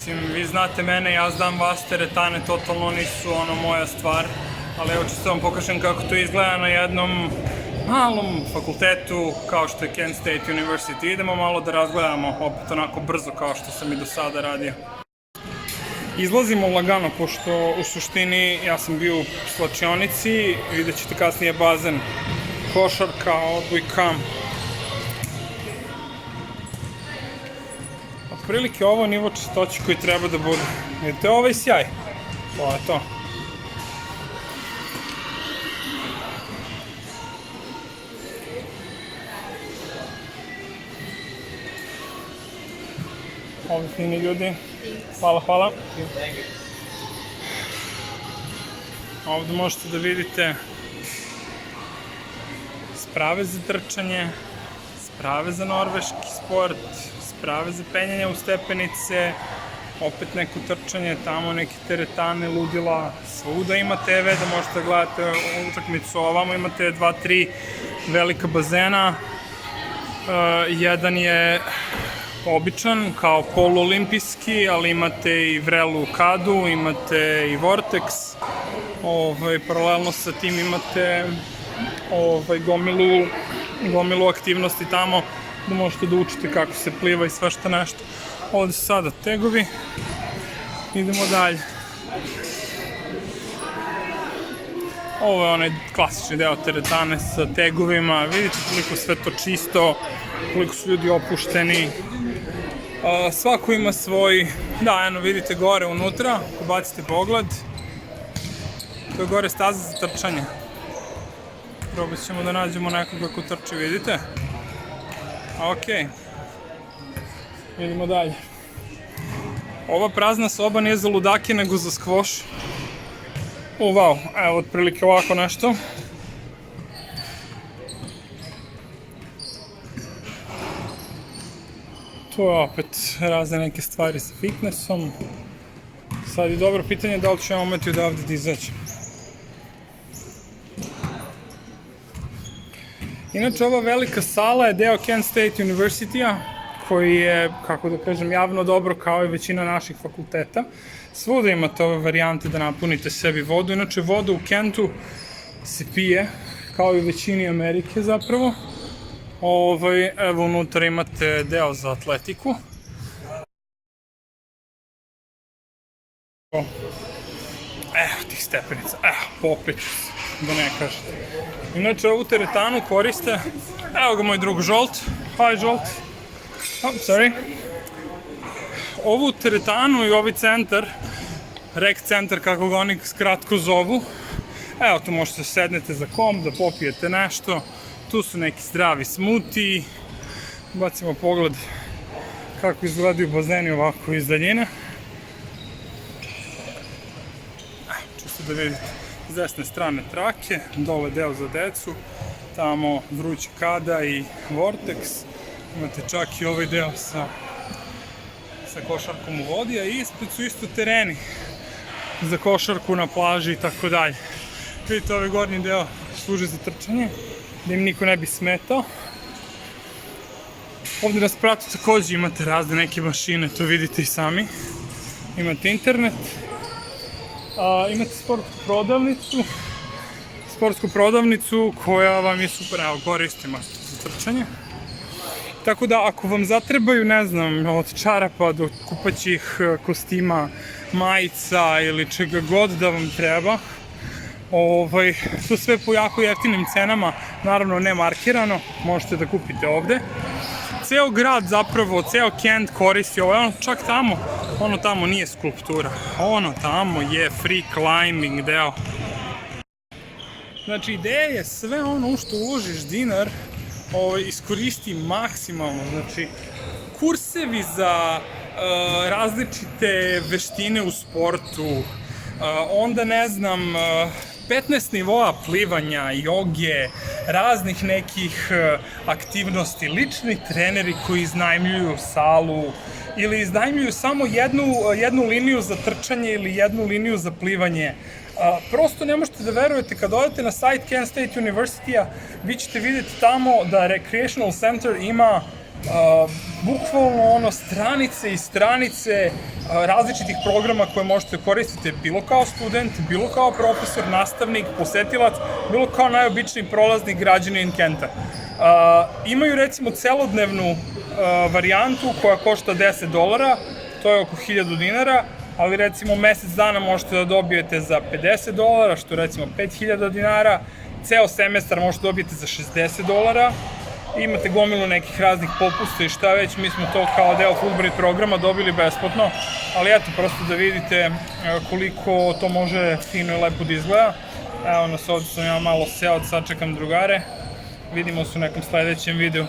Vi znate mene, ja znam vas, teretane totalno nisu moja stvar, ali evo čisto vam pokažem kako to izgleda na jednom malom fakultetu kao što je Kent State University. Idemo malo da razgledamo, opet onako brzo kao što sam i do sada radio. Izlazimo lagano, pošto u suštini ja sam bio u slačionici, vidjet ćete kasnije bazen, košarka, odbojka. Otprilike ovo nivo čistoći koji treba da bude. Vidite ovaj sjaj? To je to. Ovi fini ljudi. Hvala, hvala. Ovde možete da vidite sprave za trčanje, sprave za norveški sport, sprave za penjanje u stepenice, opet neko trčanje, tamo neke teretane, ludila, svuda ima TV da možete gledate utakmicu. Ovamo imate 2-3 velika bazena, jedan je običan, kao poluolimpijski, ali imate i vrelu kadu, imate i vortex, paralelno sa tim imate gomilu aktivnosti tamo da možete da učite kako se pliva i svašta nešto. Ovde su sada tegovi, idemo dalje. Ovo je onaj klasični deo teretane sa tegovima, vidite koliko sve to čisto, koliko su ljudi opušteni. Svako ima svoj, da, eno vidite gore unutra, ako bacite pogled, to je gore staza za trčanje. Probat ćemo da nađemo nekoga ko trči, vidite? Ok, idemo dalje. Ova prazna soba nije za ludake, nego za skvoš. Wow, evo otprilike ovako nešto. Tu je opet razne neke stvari sa fitnessom. Sad je dobro pitanje da li ću ja umeti odavde da izađem. Inače, ova velika sala je deo Kent State University-a, koji je, kako da kažem, javno dobro kao i većina naših fakulteta. Svuda imate ove varijante da napunite sebi vodu. Inače, voda u Kentu se pije, kao i u većini Amerike zapravo. Evo unutra imate deo za atletiku. Evo tih stepenica, popet ću se, da ne kažete. Inače, ovu teretanu koriste, evo ga moj drug Žolt. Hi Žolt. Sorry. Ovu teretanu i ovaj centar, rec centar kako ga oni skratko zovu, evo tu možete sednete za komp, da popijete nešto, tu su neki zdravi smutiji, bacimo pogled kako izgledaju bazeni ovako iz daljine. Čisto da vidite, s desne strane trake, dole deo za decu, tamo vruća kada i vortex, imate čak i ovaj deo sa košarkom u vodi, a ispred su isto tereni za košarku na plaži i tako dalje. Vidite, ovaj gornji deo služi za trčanje, da im niko ne bi smetao. Ovde na spratu takođe imate razne neke mašine, to vidite i sami. Imate internet, imate sportsku prodavnicu koja vam je super, evo gore isto imate za trčanje. Tako da ako vam zatrebaju, ne znam, od čarapa do kupaćih kostima, majica ili čega god da vam treba, to sve po jako jeftinim cenama, naravno ne markirano, možete da kupite ovde. Ceo grad zapravo, ceo Kent koristi ovo, čak tamo, ono tamo nije skulptura, ono tamo je free climbing deo. Znači, ideja je sve ono u što uložiš dinar, iskoristi maksimalno, znači kursevi za različite veštine u sportu, onda ne znam, 15 nivoa plivanja, joge, raznih nekih aktivnosti, lični treneri koji iznajmljuju salu ili iznajmljuju samo jednu liniju za trčanje ili jednu liniju za plivanje. Prosto ne možete da verujete, kad odete na sajt Kent State University-a, vi ćete vidjeti tamo da Recreational Center ima bukvalno stranice i stranice različitih programa koje možete koristiti bilo kao student, bilo kao profesor, nastavnik, posetilac, bilo kao najobičniji prolaznik građanin Kenta. Imaju recimo celodnevnu varijantu koja košta $10, to je oko 1000 dinara, ali recimo mesec dana možete da dobijete za $50, što je recimo 5000 dinara, ceo semestar možete dobijete za $60, imate gomilu nekih raznih popusta i šta već, mi smo to kao deo Fulbright programa dobili besplatno, ali eto, prosto da vidite koliko to može fino i lepo da izgleda. Evo nas ovdje sam ja malo seo, sad čekam drugare, vidimo se u nekom sledećem videu.